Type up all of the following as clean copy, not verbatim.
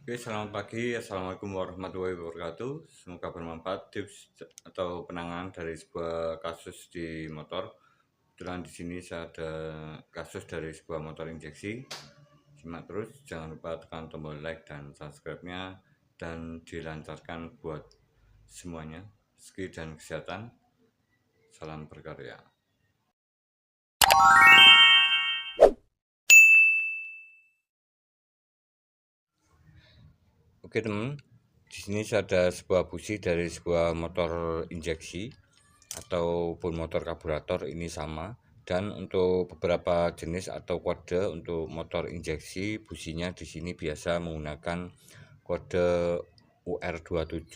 Oke, selamat pagi. Assalamualaikum warahmatullahi wabarakatuh. Semoga bermanfaat tips atau penanganan dari sebuah kasus di motor. Kebetulan di sini saya ada kasus dari sebuah motor injeksi. Simak terus, jangan lupa tekan tombol like dan subscribe-nya dan dilancarkan buat semuanya. Rezeki dan kesehatan. Salam berkarya. Oke teman, di sini saya ada sebuah busi dari sebuah motor injeksi ataupun motor karburator ini sama. Dan untuk beberapa jenis atau kode untuk motor injeksi, businya di sini biasa menggunakan kode UR27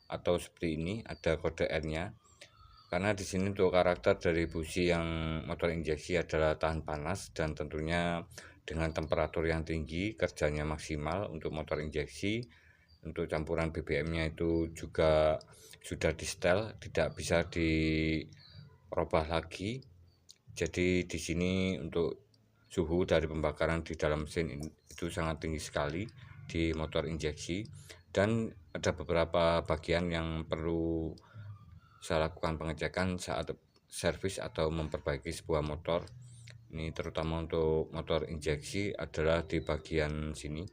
atau seperti ini, ada kode R-nya. Karena di sini untuk karakter dari busi yang motor injeksi adalah tahan panas dan tentunya dengan temperatur yang tinggi, kerjanya maksimal untuk motor injeksi. Untuk campuran BBM-nya itu juga sudah di setel, tidak bisa dirubah lagi. Jadi di sini untuk suhu dari pembakaran di dalam mesin itu sangat tinggi sekali di motor injeksi, dan ada beberapa bagian yang perlu saya lakukan pengecekan saat servis atau memperbaiki sebuah motor. Ini terutama untuk motor injeksi adalah di bagian sini.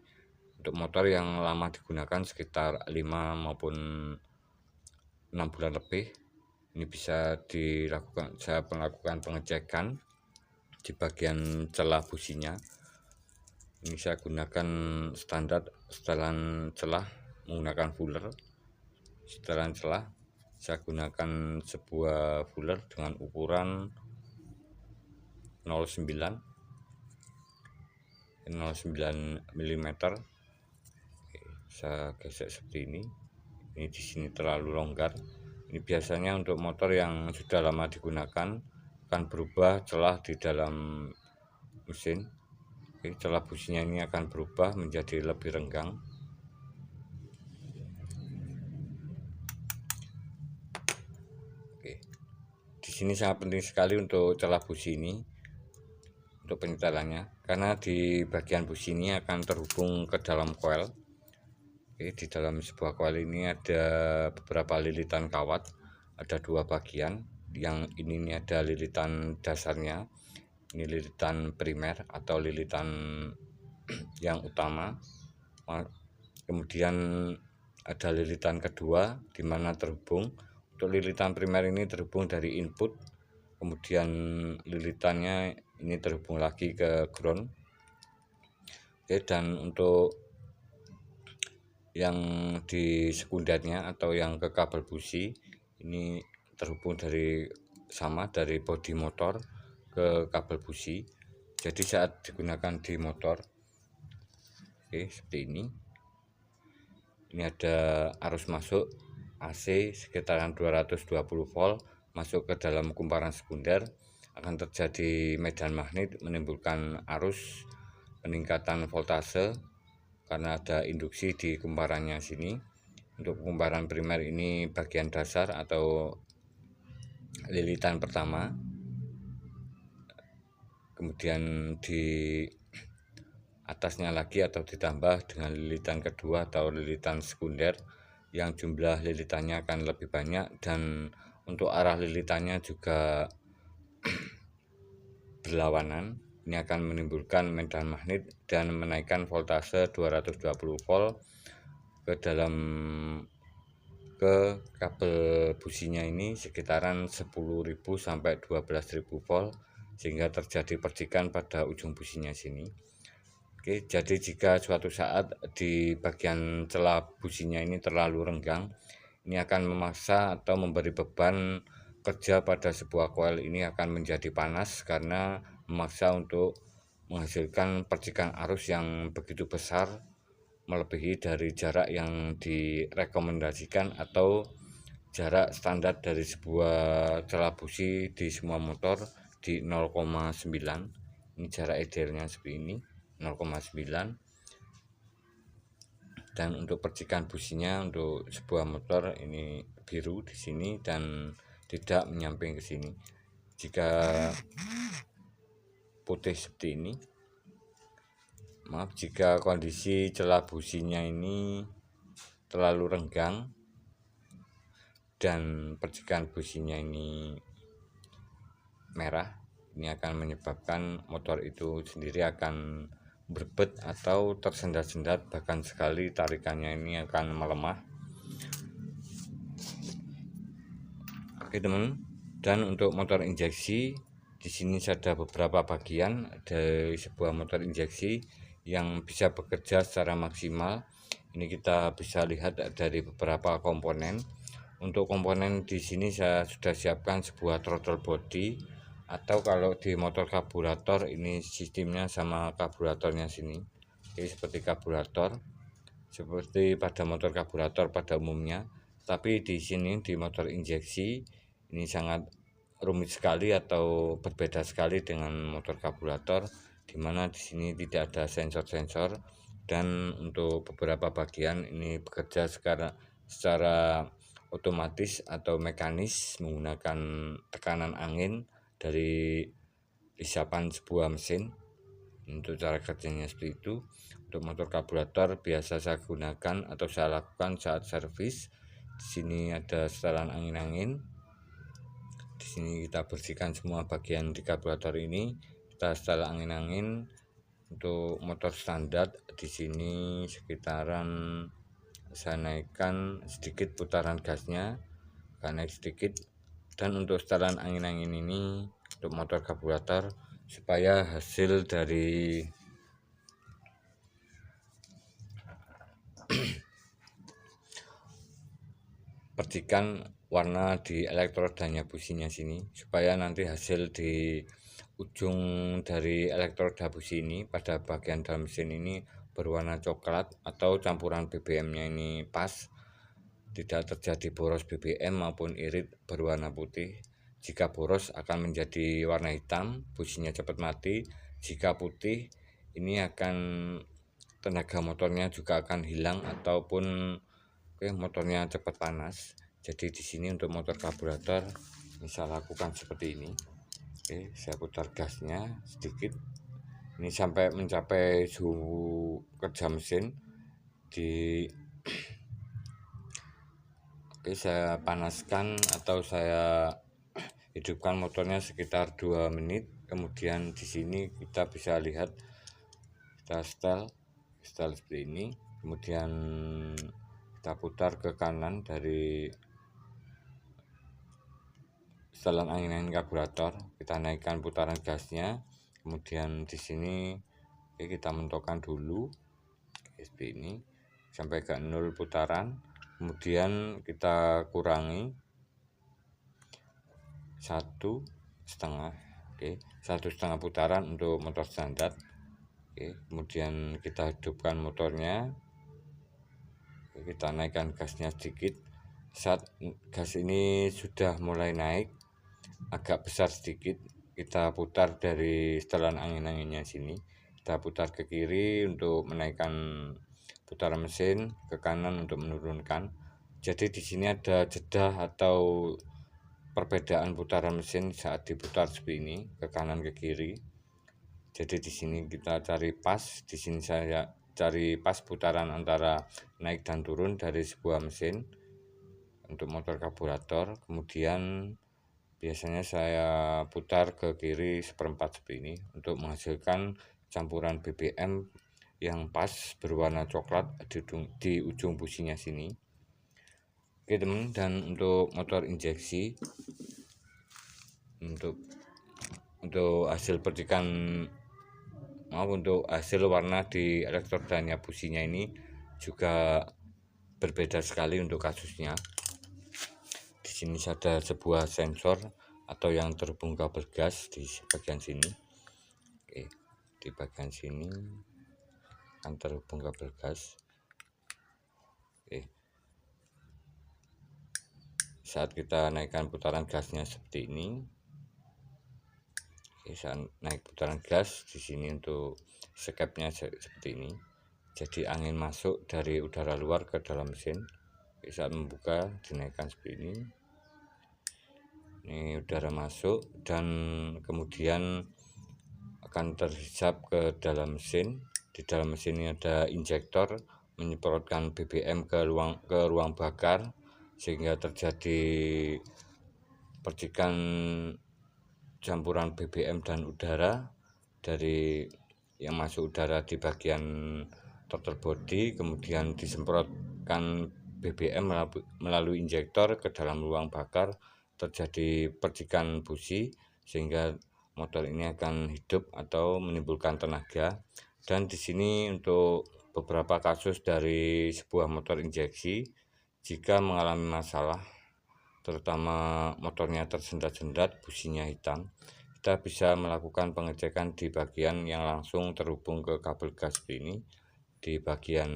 Untuk motor yang lama digunakan sekitar 5 maupun 6 bulan lebih, ini bisa dilakukan, saya melakukan pengecekan di bagian celah businya. Ini saya gunakan standar setelan celah menggunakan fuller. Setelan celah saya gunakan sebuah fuller dengan ukuran 09 mm. Saya gesek seperti ini. Ini di sini terlalu longgar. Ini biasanya untuk motor yang sudah lama digunakan akan berubah celah di dalam mesin. Celah businya ini akan berubah menjadi lebih renggang. Di sini sangat penting sekali untuk celah busi ini untuk penyetelannya, karena di bagian busi ini akan terhubung ke dalam coil. Di dalam sebuah coil ini ada beberapa lilitan kawat, ada dua bagian. Yang ini ada lilitan dasarnya, ini lilitan primer atau lilitan yang utama. Kemudian ada lilitan kedua di mana terhubung. Untuk lilitan primer ini terhubung dari input, kemudian lilitannya ini terhubung lagi ke ground. Dan untuk yang di sekundernya atau yang ke kabel busi ini terhubung dari bodi motor ke kabel busi. Jadi saat digunakan di motor, seperti ini ada arus masuk AC sekitaran 220 volt masuk ke dalam kumparan sekunder, akan terjadi medan magnet menimbulkan arus peningkatan voltase karena ada induksi di kumparannya sini. Untuk kumparan primer ini bagian dasar atau lilitan pertama, kemudian di atasnya lagi atau ditambah dengan lilitan kedua atau lilitan sekunder yang jumlah lilitannya akan lebih banyak, dan untuk arah lilitannya juga berlawanan. Ini akan menimbulkan medan magnet dan menaikkan voltase 220 volt ke kabel businya ini sekitaran 10.000 sampai 12.000 volt, sehingga terjadi percikan pada ujung businya sini. Jadi jika suatu saat di bagian celah businya ini terlalu renggang, ini akan memaksa atau memberi beban kerja pada sebuah coil. Ini akan menjadi panas karena memaksa untuk menghasilkan percikan arus yang begitu besar, melebihi dari jarak yang direkomendasikan atau jarak standar dari sebuah celah busi di semua motor di 0,9. Ini jarak idealnya seperti ini, 0,9. Dan untuk percikan businya untuk sebuah motor ini biru di sini dan tidak menyamping ke sini. Jika putih seperti ini, Maaf jika kondisi celah businya ini terlalu renggang dan percikan businya ini merah, ini akan menyebabkan motor itu sendiri akan berbet atau tersendat-sendat, bahkan sekali tarikannya ini akan melemah. Oke teman, dan untuk motor injeksi di sini ada beberapa bagian dari sebuah motor injeksi yang bisa bekerja secara maksimal. Ini kita bisa lihat dari beberapa komponen. Untuk komponen di sini saya sudah siapkan sebuah throttle body, atau kalau di motor karburator ini sistemnya sama karburatornya sini. Ini seperti karburator, seperti pada motor karburator pada umumnya. Tapi di sini di motor injeksi ini sangat rumit sekali atau berbeda sekali dengan motor karburator, di mana di sini tidak ada sensor-sensor, dan untuk beberapa bagian ini bekerja secara otomatis atau mekanis menggunakan tekanan angin dari isapan sebuah mesin. Untuk cara kerjanya seperti itu. Untuk motor karburator biasa saya gunakan atau saya lakukan saat servis. Di sini ada setelan angin-angin. Di sini kita bersihkan semua bagian di karburator ini. Kita setel angin-angin. Untuk motor standar di sini sekitaran saya naikkan sedikit putaran gasnya, naik sedikit. Dan untuk setelan angin-angin ini untuk motor karburator supaya hasil dari percikan warna di elektrodanya businya sini, supaya nanti hasil di ujung dari elektroda busi ini pada bagian dalam mesin ini berwarna coklat atau campuran BBM-nya ini pas, tidak terjadi boros BBM maupun irit berwarna putih. Jika boros akan menjadi warna hitam, businya cepat mati. Jika putih, ini akan tenaga motornya juga akan hilang ataupun motornya cepat panas. Jadi di sini untuk motor karburator bisa lakukan seperti ini. Saya putar gasnya sedikit. Ini sampai mencapai suhu kerja mesin di saya panaskan atau saya hidupkan motornya sekitar 2 menit. Kemudian di sini kita bisa lihat kita setel seperti ini. Kemudian kita putar ke kanan dari setelan angin-angin karburator, kita naikkan putaran gasnya. Kemudian di sini kita mentokkan dulu seperti ini sampai ke 0 putaran. Kemudian kita kurangi 1,5, 1,5 putaran untuk motor standar. Kemudian kita hidupkan motornya, kita naikkan gasnya sedikit. Saat gas ini sudah mulai naik agak besar sedikit, kita putar dari setelan angin-anginnya sini, kita putar ke kiri untuk menaikkan putaran mesin, ke kanan untuk menurunkan. Jadi di sini ada jeda atau perbedaan putaran mesin saat diputar seperti ini, ke kanan ke kiri. Jadi di sini kita cari pas, di sini saya cari pas putaran antara naik dan turun dari sebuah mesin untuk motor karburator. Kemudian biasanya saya putar ke kiri 1/4 seperti ini untuk menghasilkan campuran BBM yang pas berwarna coklat di ujung businya sini. Oke teman, dan untuk motor injeksi, untuk hasil percikan untuk hasil warna di elektrodanya businya ini juga berbeda sekali untuk kasusnya. Di sini ada sebuah sensor atau yang terhubung kabel gas di bagian sini. Di bagian sini akan terhubung kabel gas. Saat kita naikkan putaran gasnya seperti ini, saat naik putaran gas di sini untuk skepnya seperti ini. Jadi angin masuk dari udara luar ke dalam mesin. Saat membuka dinaikkan seperti ini. Ini udara masuk dan kemudian akan terhisap ke dalam mesin. Di dalam mesin ini ada injektor menyemprotkan BBM ke ruang bakar sehingga terjadi percikan campuran BBM dan udara dari yang masuk udara di bagian throttle body, kemudian disemprotkan BBM melalui injektor ke dalam ruang bakar, terjadi percikan busi sehingga motor ini akan hidup atau menimbulkan tenaga. Dan di sini untuk beberapa kasus dari sebuah motor injeksi, jika mengalami masalah terutama motornya tersendat-sendat, businya hitam, kita bisa melakukan pengecekan di bagian yang langsung terhubung ke kabel gas ini. Di bagian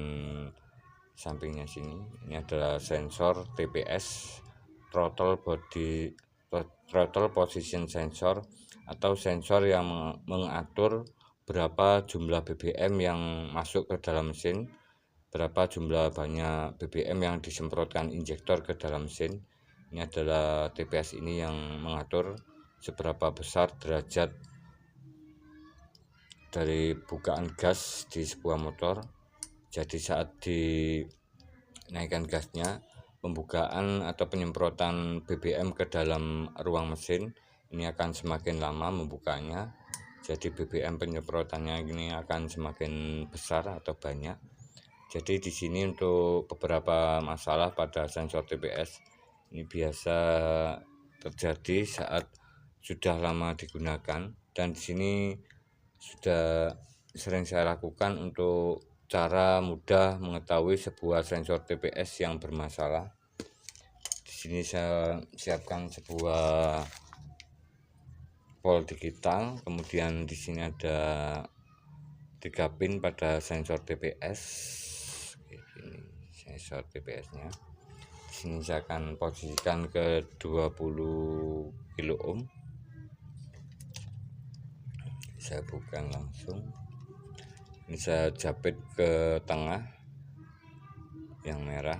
sampingnya sini, ini adalah sensor TPS, throttle position sensor, atau sensor yang mengatur berapa jumlah BBM yang masuk ke dalam mesin, berapa jumlah banyak BBM yang disemprotkan injektor ke dalam mesin. Ini adalah TPS ini yang mengatur seberapa besar derajat dari bukaan gas di sebuah motor. Jadi saat dinaikkan gasnya, pembukaan atau penyemprotan BBM ke dalam ruang mesin ini akan semakin lama membukanya. Jadi BBM penyemprotannya ini akan semakin besar atau banyak. Jadi di sini untuk beberapa masalah pada sensor TPS ini biasa terjadi saat sudah lama digunakan, dan di sini sudah sering saya lakukan untuk cara mudah mengetahui sebuah sensor TPS yang bermasalah. Di sini saya siapkan sebuah pol digital, kemudian di sini ada 3 pin pada sensor TPS. Ini sensor TPS-nya. Di sini saya akan posisikan ke 20 kilo ohm. Saya buka langsung. Ini saya jepit ke tengah yang merah.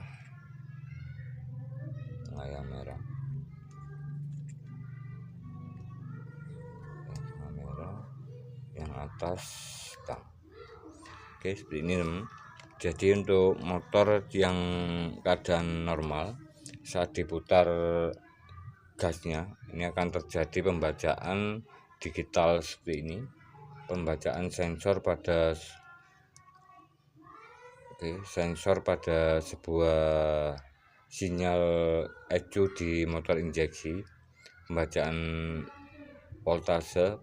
Yang merah. Yang merah. Yang atas hitam. Oke, seperti ini teman. Jadi untuk motor yang keadaan normal, saat diputar gasnya ini akan terjadi pembacaan digital seperti ini, pembacaan sensor pada sebuah sinyal ECU di motor injeksi, pembacaan voltase.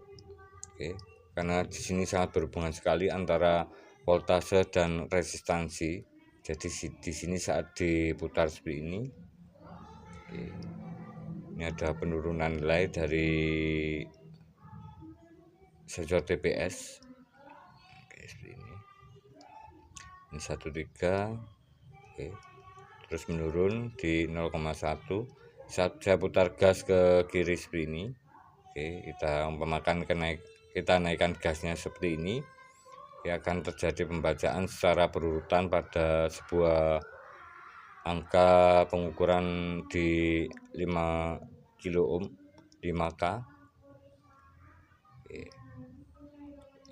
Karena di sini sangat berhubungan sekali antara voltase dan resistansi. Jadi di sini saat diputar seperti ini, ini ada penurunan nilai dari sensor TPS. Seperti ini. Ini 13, terus menurun di 0,1. Saat saya putar gas ke kiri seperti ini, kita umpamakan kita naikkan gasnya seperti ini, akan terjadi pembacaan secara berurutan pada sebuah angka pengukuran di 5 kilo ohm, 5K.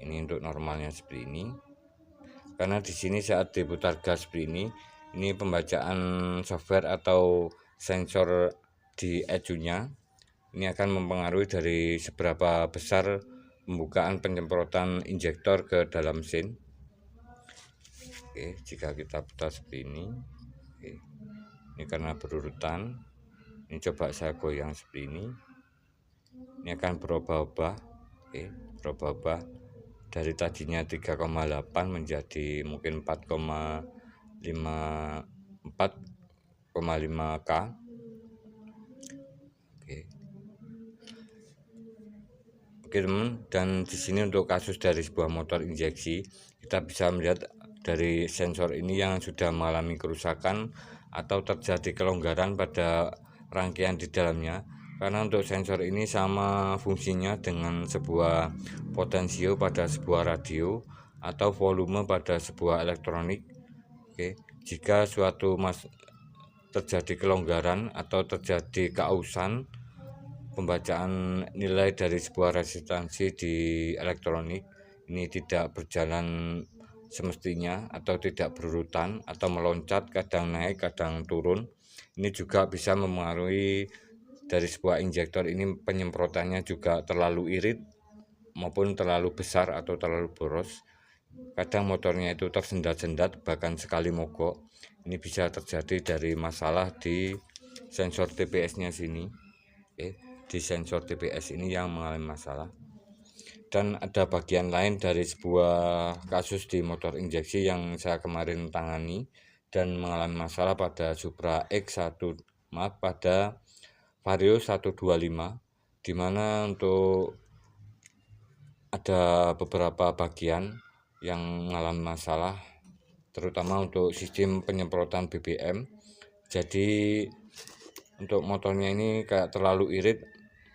Ini untuk normalnya seperti ini. Karena di sini saat diputar gas seperti ini pembacaan software atau sensor di ECU-nya ini akan mempengaruhi dari seberapa besar pembukaan penyemprotan injektor ke dalam mesin. Jika kita putar seperti ini, ini karena berurutan. Ini coba saya goyang seperti ini. Ini akan berubah-ubah, berubah-ubah dari tadinya 3,8 menjadi mungkin 4,5K. Oke teman, dan di sini untuk kasus dari sebuah motor injeksi, kita bisa melihat dari sensor ini yang sudah mengalami kerusakan atau terjadi kelonggaran pada rangkaian di dalamnya. Karena untuk sensor ini sama fungsinya dengan sebuah potensio pada sebuah radio atau volume pada sebuah elektronik. Jika suatu terjadi kelonggaran atau terjadi keausan, pembacaan nilai dari sebuah resistansi di elektronik ini tidak berjalan semestinya atau tidak berurutan atau meloncat, kadang naik kadang turun. Ini juga bisa mempengaruhi dari sebuah injektor ini, penyemprotannya juga terlalu irit maupun terlalu besar atau terlalu boros. Kadang motornya itu tersendat-sendat bahkan sekali mogok. Ini bisa terjadi dari masalah di sensor TPS-nya sini. Di sensor TPS ini yang mengalami masalah. Dan ada bagian lain dari sebuah kasus di motor injeksi yang saya kemarin tangani dan mengalami masalah pada Supra pada Vario 125, di mana untuk ada beberapa bagian yang mengalami masalah, terutama untuk sistem penyemprotan BBM. Jadi untuk motornya ini kayak terlalu irit,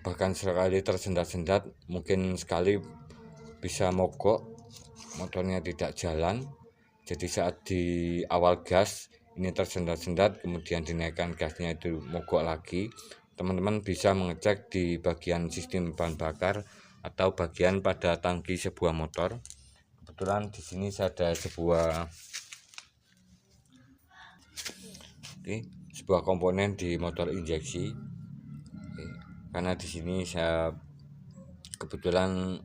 bahkan sekali tersendat-sendat mungkin sekali bisa mogok, motornya tidak jalan. Jadi saat di awal gas ini tersendat-sendat, kemudian dinaikkan gasnya itu mogok lagi. Teman-teman bisa mengecek di bagian sistem bahan bakar atau bagian pada tangki sebuah motor. Kebetulan di sini saya ada sebuah komponen di motor injeksi. Karena di sini saya kebetulan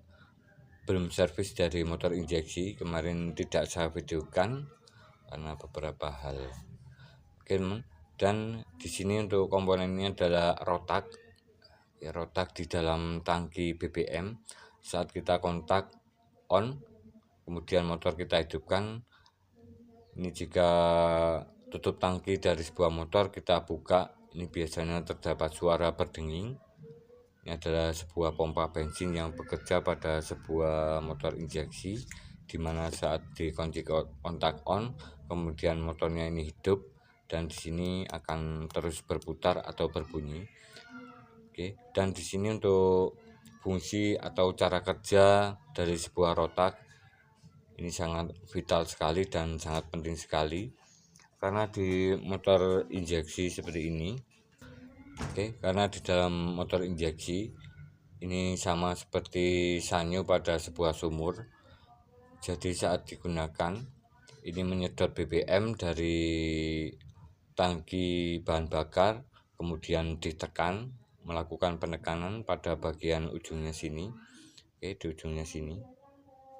belum servis dari motor injeksi, kemarin tidak saya videokan karena beberapa hal. Dan di sini untuk komponennya adalah rotak. Rotak di dalam tangki BBM. Saat kita kontak on, kemudian motor kita hidupkan, ini jika tutup tangki dari sebuah motor kita buka, ini biasanya terdapat suara berdenging. Ini adalah sebuah pompa bensin yang bekerja pada sebuah motor injeksi, di mana saat dikunci kontak on, kemudian motornya ini hidup dan di sini akan terus berputar atau berbunyi. Dan di sini untuk fungsi atau cara kerja dari sebuah rotak ini sangat vital sekali dan sangat penting sekali, karena di motor injeksi seperti ini. Karena di dalam motor injeksi ini sama seperti sanyo pada sebuah sumur. Jadi saat digunakan ini menyedot BBM dari tangki bahan bakar, kemudian ditekan, melakukan penekanan pada bagian ujungnya sini. Di ujungnya sini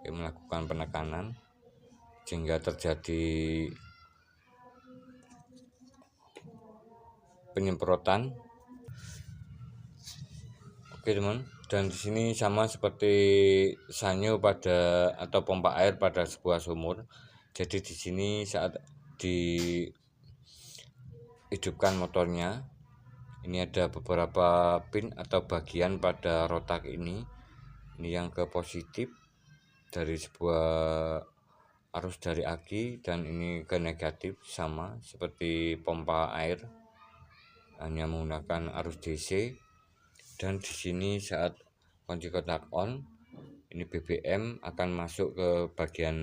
melakukan penekanan sehingga terjadi penyemprotan. Teman, dan di sini sama seperti sanyo pada atau pompa air pada sebuah sumur. Jadi di sini saat dihidupkan motornya, ini ada beberapa pin atau bagian pada rotak ini. Ini yang ke positif dari sebuah arus dari aki, dan ini ke negatif sama seperti pompa air, hanya menggunakan arus DC. Dan di sini saat kunci kontak on, ini BBM akan masuk ke bagian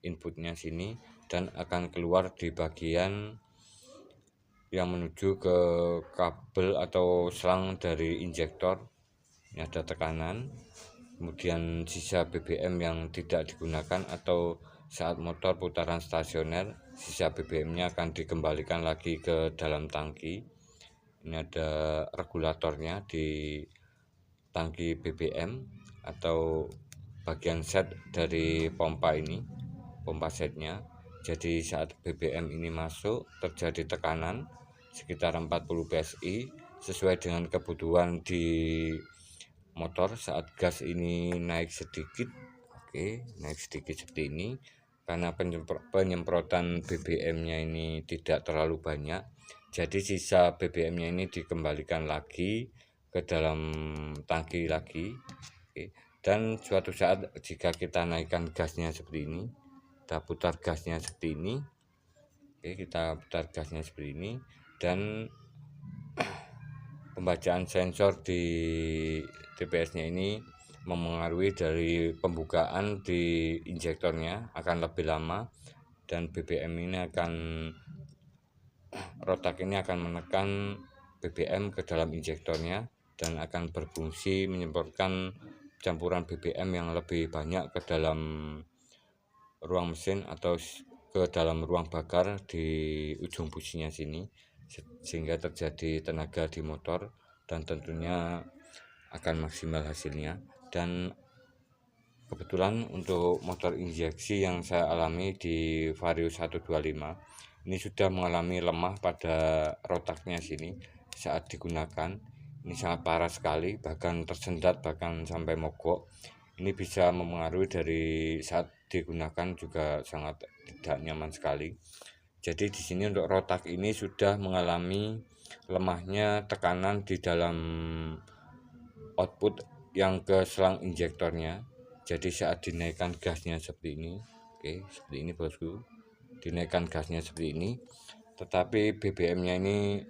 inputnya sini dan akan keluar di bagian yang menuju ke kabel atau selang dari injektor. Ini ada tekanan, kemudian sisa BBM yang tidak digunakan atau saat motor putaran stasioner, sisa BBM-nya akan dikembalikan lagi ke dalam tangki. Ini ada regulatornya di tangki BBM atau bagian set dari pompa ini, pompa setnya. Jadi saat BBM ini masuk terjadi tekanan sekitar 40 psi sesuai dengan kebutuhan di motor. Saat gas ini naik sedikit, naik sedikit seperti ini, karena penyemprotan BBM-nya ini tidak terlalu banyak, jadi sisa BBM-nya ini dikembalikan lagi ke dalam tangki lagi. Dan suatu saat jika kita naikkan gasnya seperti ini, kita putar gasnya seperti ini, kita putar gasnya seperti ini, dan pembacaan sensor di TPS-nya ini memengaruhi dari pembukaan di injektornya akan lebih lama, dan BBM ini rotak ini akan menekan BBM ke dalam injektornya dan akan berfungsi menyemprotkan campuran BBM yang lebih banyak ke dalam ruang mesin atau ke dalam ruang bakar di ujung businya sini, sehingga terjadi tenaga di motor dan tentunya akan maksimal hasilnya. Dan kebetulan untuk motor injeksi yang saya alami di Vario 125 ini sudah mengalami lemah pada rotaknya sini saat digunakan. Ini sangat parah sekali, bahkan tersendat, bahkan sampai mogok. Ini bisa mempengaruhi dari saat digunakan juga sangat tidak nyaman sekali. Jadi di sini untuk rotak ini sudah mengalami lemahnya tekanan di dalam output yang ke selang injektornya. Jadi saat dinaikkan gasnya seperti ini, oke, seperti ini bosku, dinaikkan gasnya seperti ini, tetapi BBM-nya ini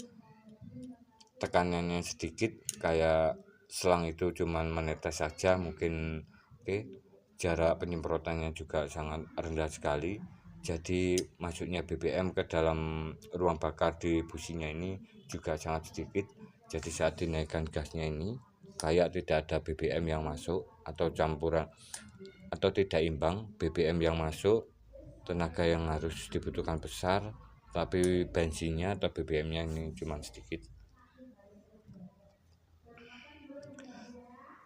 tekanannya sedikit, kayak selang itu cuman menetes saja mungkin, oke. Jarak penyemprotannya juga sangat rendah sekali. Jadi masuknya BBM ke dalam ruang bakar di businya ini juga sangat sedikit. Jadi saat dinaikkan gasnya ini kayak tidak ada BBM yang masuk atau campuran atau tidak imbang BBM yang masuk, tenaga yang harus dibutuhkan besar tapi bensinnya atau BBM-nya ini cuma sedikit.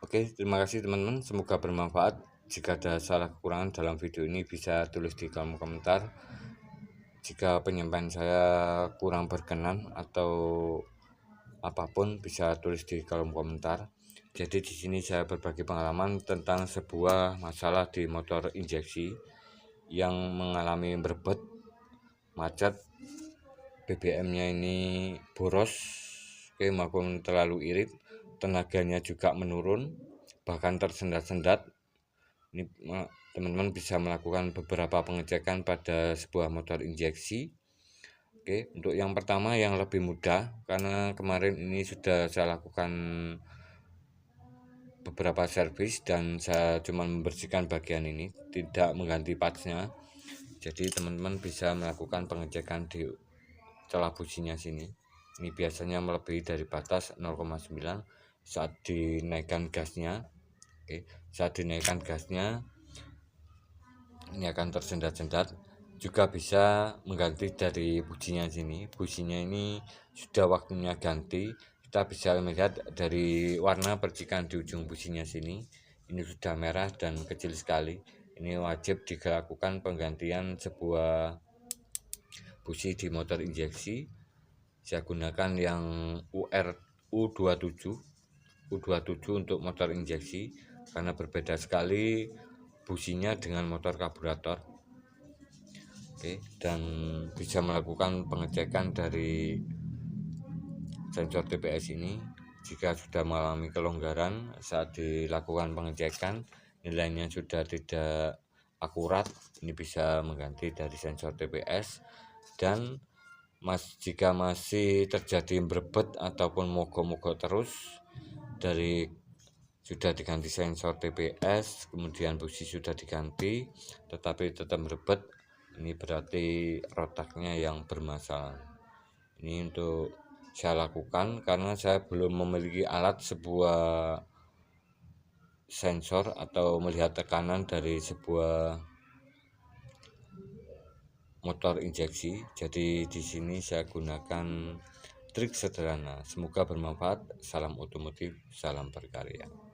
Oke, terima kasih teman-teman, semoga bermanfaat. Jika ada salah kekurangan dalam video ini bisa tulis di kolom komentar. Jika penyampaian saya kurang berkenan atau apapun bisa tulis di kolom komentar. Jadi di sini saya berbagi pengalaman tentang sebuah masalah di motor injeksi yang mengalami berbet, macet, BBM-nya ini boros, maupun terlalu irit, tenaganya juga menurun, bahkan tersendat-sendat. Ini teman-teman bisa melakukan beberapa pengecekan pada sebuah motor injeksi. Oke, untuk yang pertama yang lebih mudah, karena kemarin ini sudah saya lakukan beberapa servis dan saya cuma membersihkan bagian ini, tidak mengganti partsnya. Jadi teman-teman bisa melakukan pengecekan di celah businya sini. Ini biasanya melebihi dari batas 0,9 saat dinaikkan gasnya. Oke, saat dinaikkan gasnya ini akan tersendat-sendat. Juga bisa mengganti dari businya sini. Businya ini sudah waktunya ganti. Kita bisa melihat dari warna percikan di ujung businya sini. Ini sudah merah dan kecil sekali. Ini wajib dilakukan penggantian sebuah busi di motor injeksi. Saya gunakan yang U27 untuk motor injeksi karena berbeda sekali businya dengan motor karburator. Oke, dan bisa melakukan pengecekan dari sensor TPS ini. Jika sudah mengalami kelonggaran saat dilakukan pengecekan, nilainya sudah tidak akurat, ini bisa mengganti dari sensor TPS. Dan jika masih terjadi berbet ataupun mogok-mogok terus, dari sudah diganti sensor TPS, kemudian busi sudah diganti tetapi tetap berbet, ini berarti rotaknya yang bermasalah. Ini untuk saya lakukan karena saya belum memiliki alat sebuah sensor atau melihat tekanan dari sebuah motor injeksi. Jadi di sini saya gunakan trik sederhana. Semoga bermanfaat. Salam otomotif, salam berkarya.